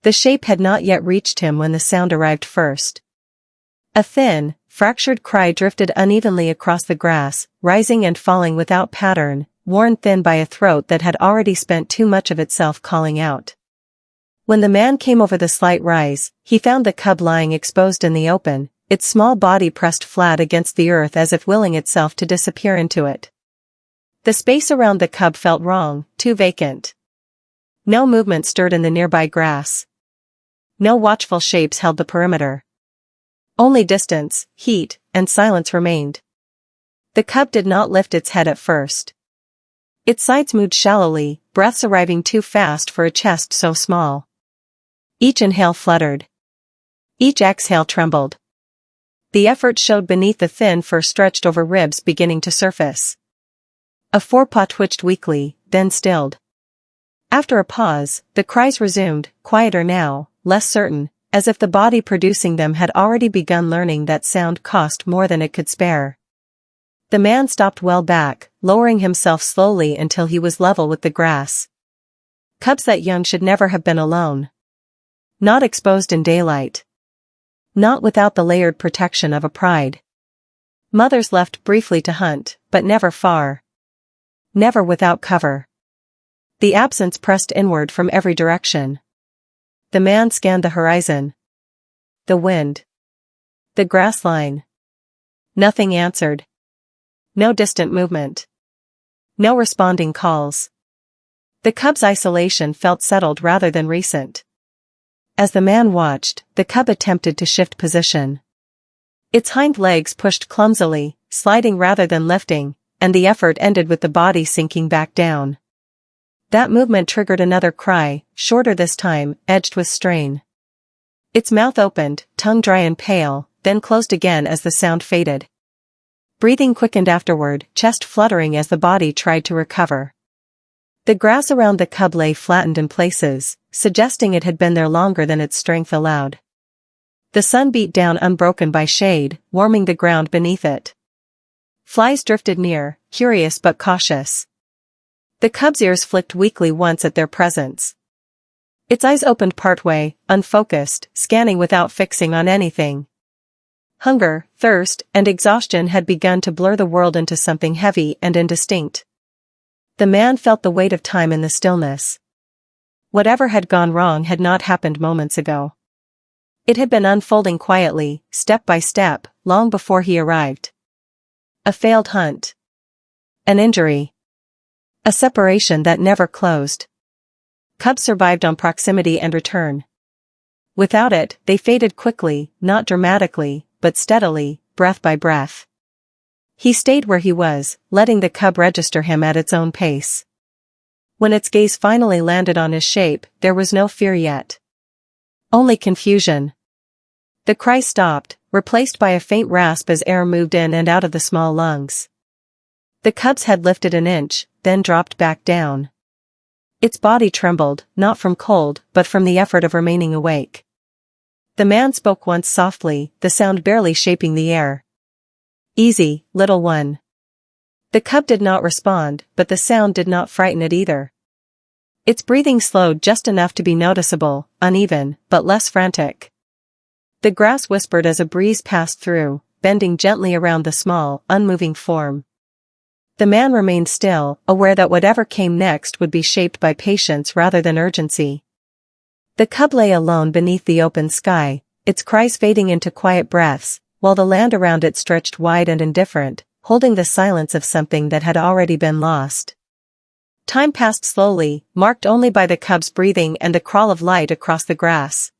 The shape had not yet reached him when the sound arrived first. A thin, fractured cry drifted unevenly across the grass, rising and falling without pattern, worn thin by a throat that had already spent too much of itself calling out. When the man came over the slight rise, he found the cub lying exposed in the open, its small body pressed flat against the earth as if willing itself to disappear into it. The space around the cub felt wrong, too vacant. No movement stirred in the nearby grass. No watchful shapes held the perimeter. Only distance, heat, and silence remained. The cub did not lift its head at first. Its sides moved shallowly, breaths arriving too fast for a chest so small. Each inhale fluttered. Each exhale trembled. The effort showed beneath the thin fur stretched over ribs beginning to surface. A forepaw twitched weakly, then stilled. After a pause, the cries resumed, quieter now, less certain, as if the body producing them had already begun learning that sound cost more than it could spare. The man stopped well back, lowering himself slowly until he was level with the grass. Cubs that young should never have been alone. Not exposed in daylight. Not without the layered protection of a pride. Mothers left briefly to hunt, but never far. Never without cover. The absence pressed inward from every direction. The man scanned the horizon. The wind. The grass line. Nothing answered. No distant movement. No responding calls. The cub's isolation felt settled rather than recent. As the man watched, the cub attempted to shift position. Its hind legs pushed clumsily, sliding rather than lifting, and the effort ended with the body sinking back down. That movement triggered another cry, shorter this time, edged with strain. Its mouth opened, tongue dry and pale, then closed again as the sound faded. Breathing quickened afterward, chest fluttering as the body tried to recover. The grass around the cub lay flattened in places, suggesting it had been there longer than its strength allowed. The sun beat down unbroken by shade, warming the ground beneath it. Flies drifted near, curious but cautious. The cub's ears flicked weakly once at their presence. Its eyes opened partway, unfocused, scanning without fixing on anything. Hunger, thirst, and exhaustion had begun to blur the world into something heavy and indistinct. The man felt the weight of time in the stillness. Whatever had gone wrong had not happened moments ago. It had been unfolding quietly, step by step, long before he arrived. A failed hunt. An injury. A separation that never closed. Cubs survived on proximity and return. Without it, they faded quickly, not dramatically, but steadily, breath by breath. He stayed where he was, letting the cub register him at its own pace. When its gaze finally landed on his shape, there was no fear yet. Only confusion. The cry stopped, replaced by a faint rasp as air moved in and out of the small lungs. The cub's head lifted an inch, then dropped back down. Its body trembled, not from cold, but from the effort of remaining awake. The man spoke once softly, the sound barely shaping the air. "Easy, little one." The cub did not respond, but the sound did not frighten it either. Its breathing slowed just enough to be noticeable, uneven, but less frantic. The grass whispered as a breeze passed through, bending gently around the small, unmoving form. The man remained still, aware that whatever came next would be shaped by patience rather than urgency. The cub lay alone beneath the open sky, its cries fading into quiet breaths, while the land around it stretched wide and indifferent, holding the silence of something that had already been lost. Time passed slowly, marked only by the cub's breathing and the crawl of light across the grass.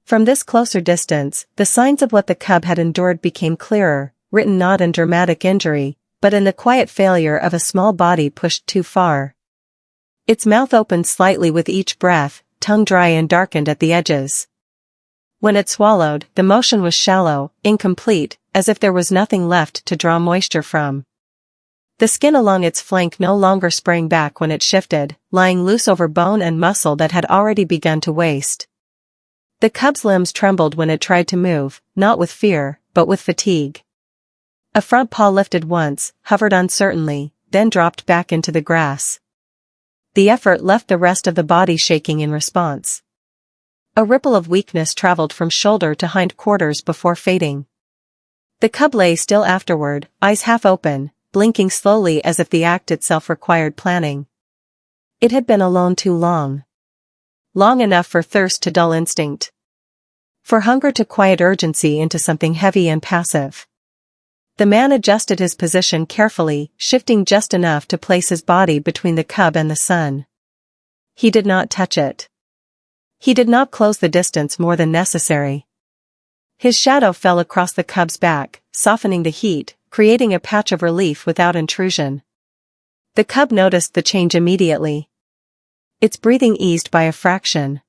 From this closer distance, the signs of what the cub had endured became clearer, written not in dramatic injury, but in the quiet failure of a small body pushed too far. Its mouth opened slightly with each breath, tongue dry and darkened at the edges. When it swallowed, the motion was shallow, incomplete, as if there was nothing left to draw moisture from. The skin along its flank no longer sprang back when it shifted, lying loose over bone and muscle that had already begun to waste. The cub's limbs trembled when it tried to move, not with fear, but with fatigue. A front paw lifted once, hovered uncertainly, then dropped back into the grass. The effort left the rest of the body shaking in response. A ripple of weakness traveled from shoulder to hindquarters before fading. The cub lay still afterward, eyes half open, blinking slowly as if the act itself required planning. It had been alone too long. Long enough for thirst to dull instinct. For hunger to quiet urgency into something heavy and passive. The man adjusted his position carefully, shifting just enough to place his body between the cub and the sun. He did not touch it. He did not close the distance more than necessary. His shadow fell across the cub's back, softening the heat, creating a patch of relief without intrusion. The cub noticed the change immediately. Its breathing eased by a fraction.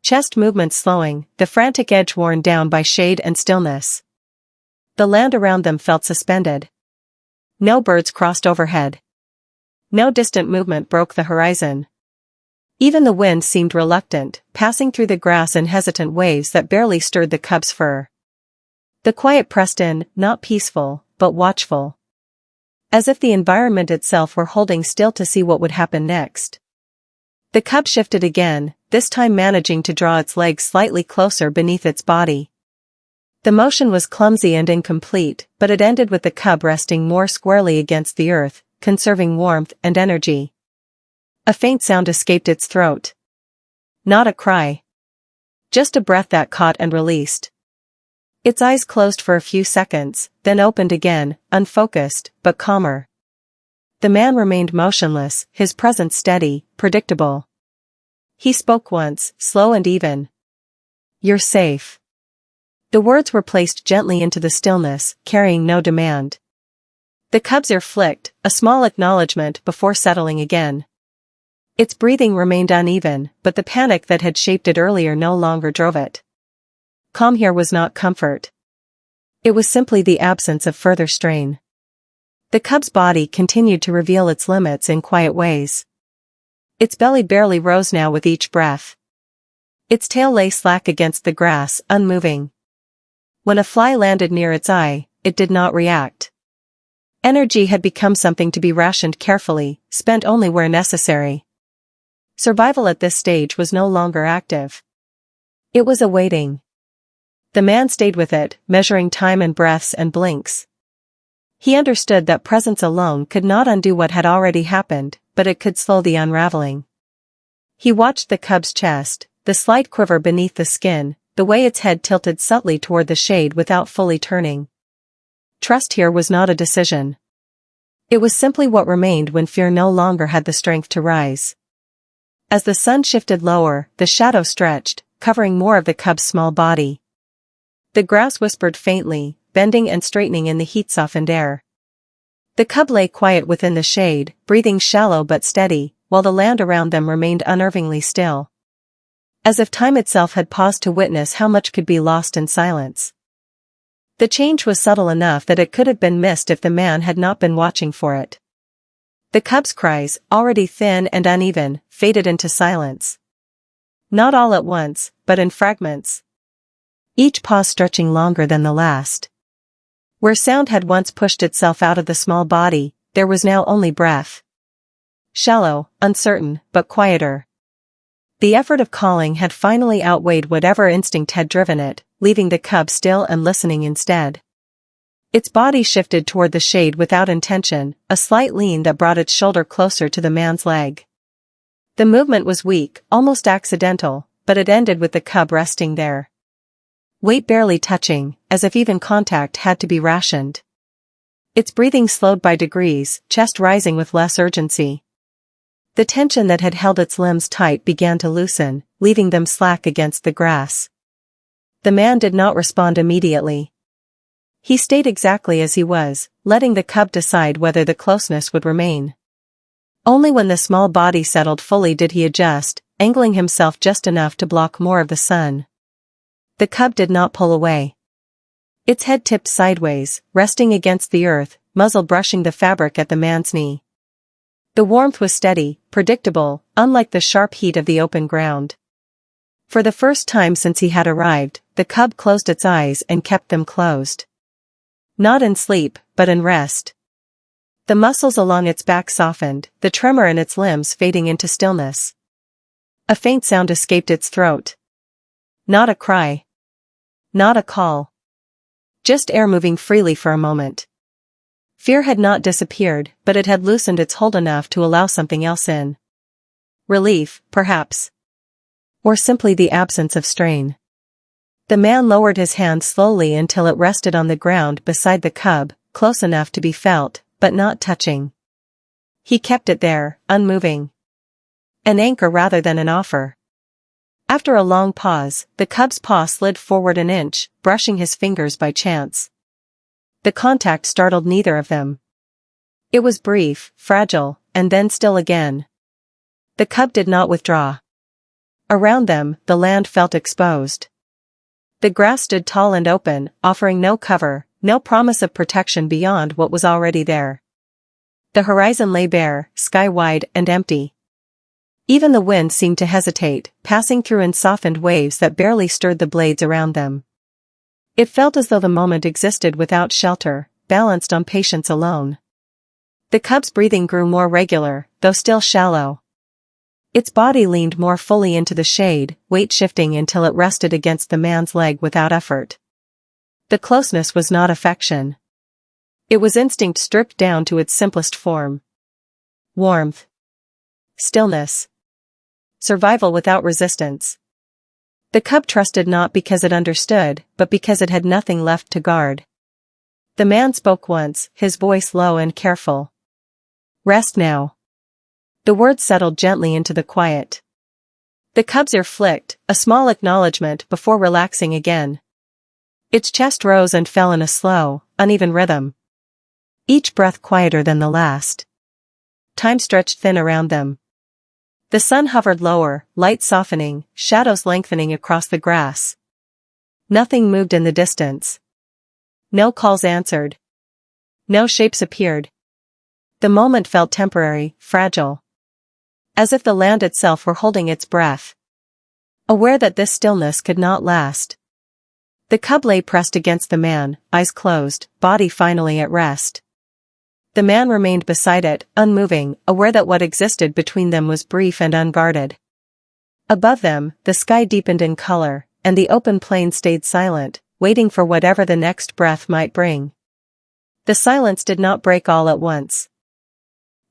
Chest movements slowing, the frantic edge worn down by shade and stillness. The land around them felt suspended. No birds crossed overhead. No distant movement broke the horizon. Even the wind seemed reluctant, passing through the grass in hesitant waves that barely stirred the cub's fur. The quiet pressed in, not peaceful, but watchful. As if the environment itself were holding still to see what would happen next. The cub shifted again, this time managing to draw its legs slightly closer beneath its body. The motion was clumsy and incomplete, but it ended with the cub resting more squarely against the earth, conserving warmth and energy. A faint sound escaped its throat. Not a cry. Just a breath that caught and released. Its eyes closed for a few seconds, then opened again, unfocused, but calmer. The man remained motionless, his presence steady, predictable. He spoke once, slow and even. "You're safe." The words were placed gently into the stillness, carrying no demand. The cub's ear flicked, a small acknowledgement before settling again. Its breathing remained uneven, but the panic that had shaped it earlier no longer drove it. Calm here was not comfort. It was simply the absence of further strain. The cub's body continued to reveal its limits in quiet ways. Its belly barely rose now with each breath. Its tail lay slack against the grass, unmoving. When a fly landed near its eye, it did not react. Energy had become something to be rationed carefully, spent only where necessary. Survival at this stage was no longer active. It was awaiting. The man stayed with it, measuring time and breaths and blinks. He understood that presence alone could not undo what had already happened, but it could slow the unraveling. He watched the cub's chest, the slight quiver beneath the skin, the way its head tilted subtly toward the shade without fully turning. Trust here was not a decision. It was simply what remained when fear no longer had the strength to rise. As the sun shifted lower, the shadow stretched, covering more of the cub's small body. The grass whispered faintly, bending and straightening in the heat-softened air. The cub lay quiet within the shade, breathing shallow but steady, while the land around them remained unnervingly still. As if time itself had paused to witness how much could be lost in silence. The change was subtle enough that it could have been missed if the man had not been watching for it. The cub's cries, already thin and uneven, faded into silence. Not all at once, but in fragments. Each pause stretching longer than the last. Where sound had once pushed itself out of the small body, there was now only breath. Shallow, uncertain, but quieter. The effort of calling had finally outweighed whatever instinct had driven it, leaving the cub still and listening instead. Its body shifted toward the shade without intention, a slight lean that brought its shoulder closer to the man's leg. The movement was weak, almost accidental, but it ended with the cub resting there. Weight barely touching, as if even contact had to be rationed. Its breathing slowed by degrees, chest rising with less urgency. The tension that had held its limbs tight began to loosen, leaving them slack against the grass. The man did not respond immediately. He stayed exactly as he was, letting the cub decide whether the closeness would remain. Only when the small body settled fully did he adjust, angling himself just enough to block more of the sun. The cub did not pull away. Its head tipped sideways, resting against the earth, muzzle brushing the fabric at the man's knee. The warmth was steady, predictable, unlike the sharp heat of the open ground. For the first time since he had arrived, the cub closed its eyes and kept them closed. Not in sleep, but in rest. The muscles along its back softened, the tremor in its limbs fading into stillness. A faint sound escaped its throat. Not a cry. Not a call. Just air moving freely for a moment. Fear had not disappeared, but it had loosened its hold enough to allow something else in. Relief, perhaps. Or simply the absence of strain. The man lowered his hand slowly until it rested on the ground beside the cub, close enough to be felt, but not touching. He kept it there, unmoving. An anchor rather than an offer. After a long pause, the cub's paw slid forward an inch, brushing his fingers by chance. The contact startled neither of them. It was brief, fragile, and then still again. The cub did not withdraw. Around them, the land felt exposed. The grass stood tall and open, offering no cover, no promise of protection beyond what was already there. The horizon lay bare, sky-wide and empty. Even the wind seemed to hesitate, passing through in softened waves that barely stirred the blades around them. It felt as though the moment existed without shelter, balanced on patience alone. The cub's breathing grew more regular, though still shallow. Its body leaned more fully into the shade, weight shifting until it rested against the man's leg without effort. The closeness was not affection. It was instinct stripped down to its simplest form. Warmth. Stillness. Survival without resistance. The cub trusted not because it understood, but because it had nothing left to guard. The man spoke once, his voice low and careful. Rest now. The words settled gently into the quiet. The cub's ear flicked, a small acknowledgement before relaxing again. Its chest rose and fell in a slow, uneven rhythm. Each breath quieter than the last. Time stretched thin around them. The sun hovered lower, light softening, shadows lengthening across the grass. Nothing moved in the distance. No calls answered. No shapes appeared. The moment felt temporary, fragile. As if the land itself were holding its breath. Aware that this stillness could not last. The cub lay pressed against the man, eyes closed, body finally at rest. The man remained beside it, unmoving, aware that what existed between them was brief and unguarded. Above them, the sky deepened in color, and the open plain stayed silent, waiting for whatever the next breath might bring. The silence did not break all at once.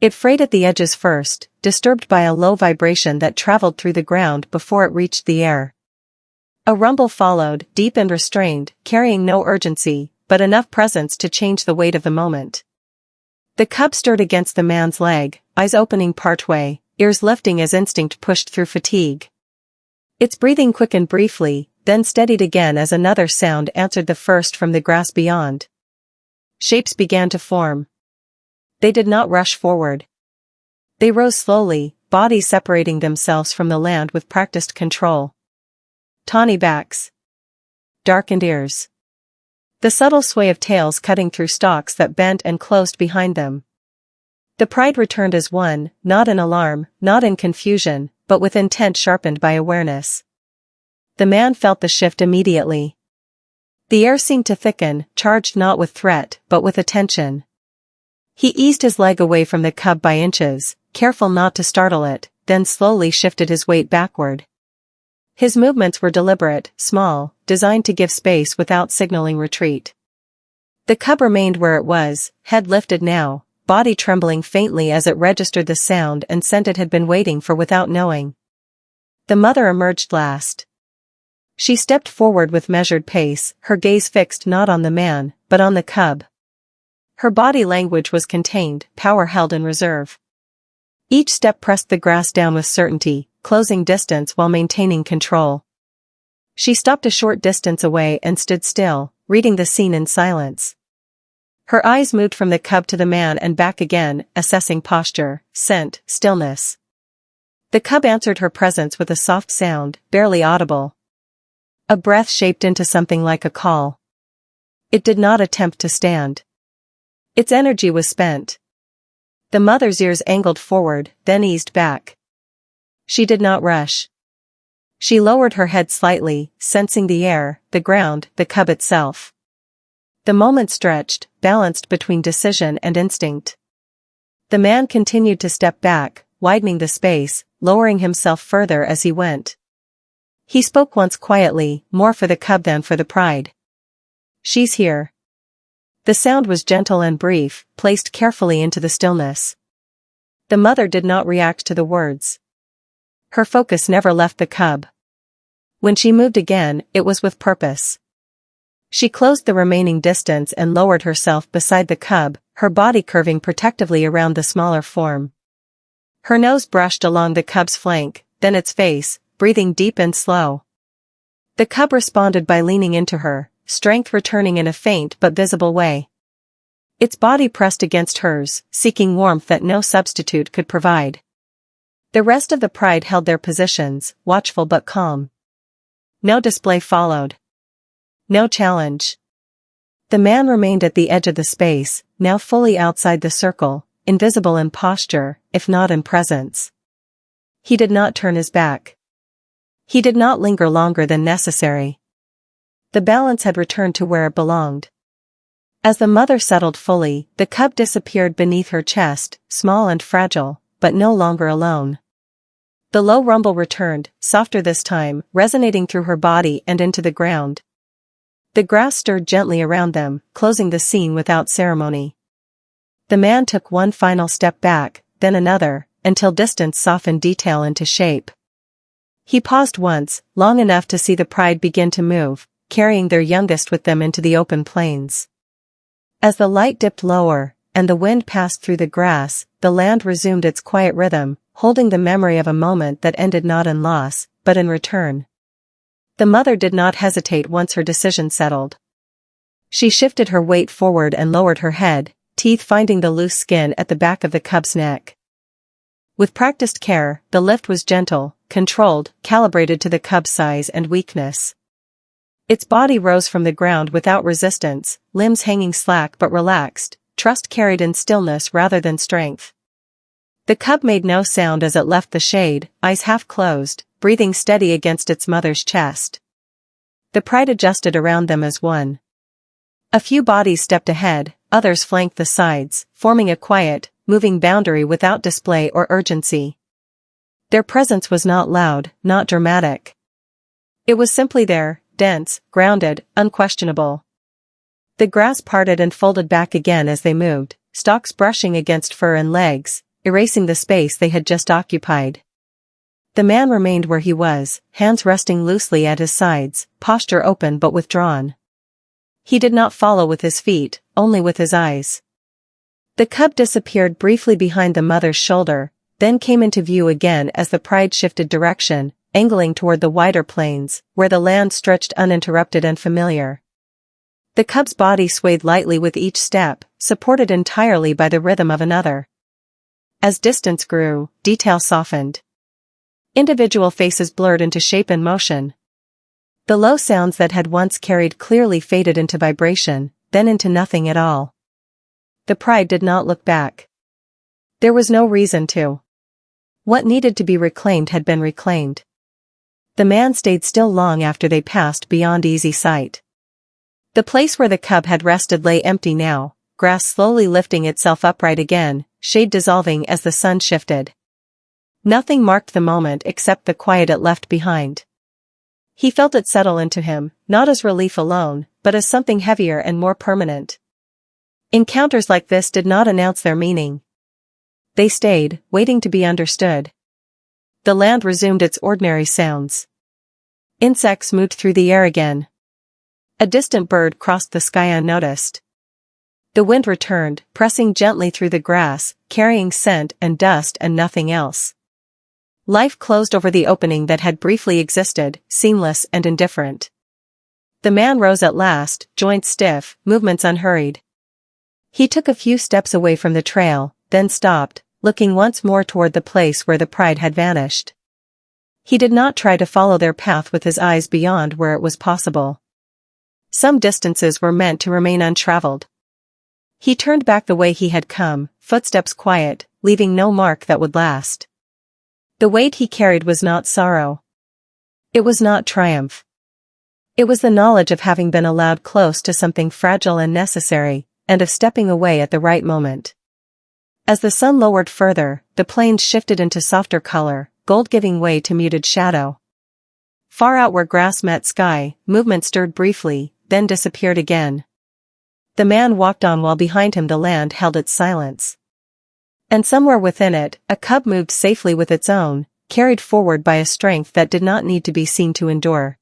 It frayed at the edges first, disturbed by a low vibration that traveled through the ground before it reached the air. A rumble followed, deep and restrained, carrying no urgency, but enough presence to change the weight of the moment. The cub stirred against the man's leg, eyes opening partway, ears lifting as instinct pushed through fatigue. Its breathing quickened briefly, then steadied again as another sound answered the first from the grass beyond. Shapes began to form. They did not rush forward. They rose slowly, bodies separating themselves from the land with practiced control. Tawny backs. Darkened ears. The subtle sway of tails cutting through stalks that bent and closed behind them. The pride returned as one, not in alarm, not in confusion, but with intent sharpened by awareness. The man felt the shift immediately. The air seemed to thicken, charged not with threat, but with attention. He eased his leg away from the cub by inches, careful not to startle it, then slowly shifted his weight backward. His movements were deliberate, small, designed to give space without signaling retreat. The cub remained where it was, head lifted now, body trembling faintly as it registered the sound and scent it had been waiting for without knowing. The mother emerged last. She stepped forward with measured pace, her gaze fixed not on the man, but on the cub. Her body language was contained, power held in reserve. Each step pressed the grass down with certainty, closing distance while maintaining control. She stopped a short distance away and stood still, reading the scene in silence. Her eyes moved from the cub to the man and back again, assessing posture, scent, stillness. The cub answered her presence with a soft sound, barely audible. A breath shaped into something like a call. It did not attempt to stand. Its energy was spent. The mother's ears angled forward, then eased back. She did not rush. She lowered her head slightly, sensing the air, the ground, the cub itself. The moment stretched, balanced between decision and instinct. The man continued to step back, widening the space, lowering himself further as he went. He spoke once quietly, more for the cub than for the pride. "She's here." The sound was gentle and brief, placed carefully into the stillness. The mother did not react to the words. Her focus never left the cub. When she moved again, it was with purpose. She closed the remaining distance and lowered herself beside the cub, her body curving protectively around the smaller form. Her nose brushed along the cub's flank, then its face, breathing deep and slow. The cub responded by leaning into her, strength returning in a faint but visible way. Its body pressed against hers, seeking warmth that no substitute could provide. The rest of the pride held their positions, watchful but calm. No display followed. No challenge. The man remained at the edge of the space, now fully outside the circle, invisible in posture, if not in presence. He did not turn his back. He did not linger longer than necessary. The balance had returned to where it belonged. As the mother settled fully, the cub disappeared beneath her chest, small and fragile, but no longer alone. The low rumble returned, softer this time, resonating through her body and into the ground. The grass stirred gently around them, closing the scene without ceremony. The man took one final step back, then another, until distance softened detail into shape. He paused once, long enough to see the pride begin to move, carrying their youngest with them into the open plains. As the light dipped lower, and the wind passed through the grass, the land resumed its quiet rhythm, holding the memory of a moment that ended not in loss, but in return. The mother did not hesitate once her decision settled. She shifted her weight forward and lowered her head, teeth finding the loose skin at the back of the cub's neck. With practiced care, the lift was gentle, controlled, calibrated to the cub's size and weakness. Its body rose from the ground without resistance, limbs hanging slack but relaxed, trust carried in stillness rather than strength. The cub made no sound as it left the shade, eyes half closed, breathing steady against its mother's chest. The pride adjusted around them as one. A few bodies stepped ahead, others flanked the sides, forming a quiet, moving boundary without display or urgency. Their presence was not loud, not dramatic. It was simply there, dense, grounded, unquestionable. The grass parted and folded back again as they moved, stalks brushing against fur and legs, erasing the space they had just occupied. The man remained where he was, hands resting loosely at his sides, posture open but withdrawn. He did not follow with his feet, only with his eyes. The cub disappeared briefly behind the mother's shoulder, then came into view again as the pride shifted direction, angling toward the wider plains, where the land stretched uninterrupted and familiar. The cub's body swayed lightly with each step, supported entirely by the rhythm of another. As distance grew, detail softened. Individual faces blurred into shape and motion. The low sounds that had once carried clearly faded into vibration, then into nothing at all. The pride did not look back. There was no reason to. What needed to be reclaimed had been reclaimed. The man stayed still long after they passed beyond easy sight. The place where the cub had rested lay empty now, grass slowly lifting itself upright again, shade dissolving as the sun shifted. Nothing marked the moment except the quiet it left behind. He felt it settle into him, not as relief alone, but as something heavier and more permanent. Encounters like this did not announce their meaning. They stayed, waiting to be understood. The land resumed its ordinary sounds. Insects moved through the air again. A distant bird crossed the sky unnoticed. The wind returned, pressing gently through the grass, carrying scent and dust and nothing else. Life closed over the opening that had briefly existed, seamless and indifferent. The man rose at last, joints stiff, movements unhurried. He took a few steps away from the trail, then stopped, looking once more toward the place where the pride had vanished. He did not try to follow their path with his eyes beyond where it was possible. Some distances were meant to remain untraveled. He turned back the way he had come, footsteps quiet, leaving no mark that would last. The weight he carried was not sorrow. It was not triumph. It was the knowledge of having been allowed close to something fragile and necessary, and of stepping away at the right moment. As the sun lowered further, the plains shifted into softer color, gold giving way to muted shadow. Far out where grass met sky, movement stirred briefly, then disappeared again. The man walked on while behind him the land held its silence. And somewhere within it, a cub moved safely with its own, carried forward by a strength that did not need to be seen to endure.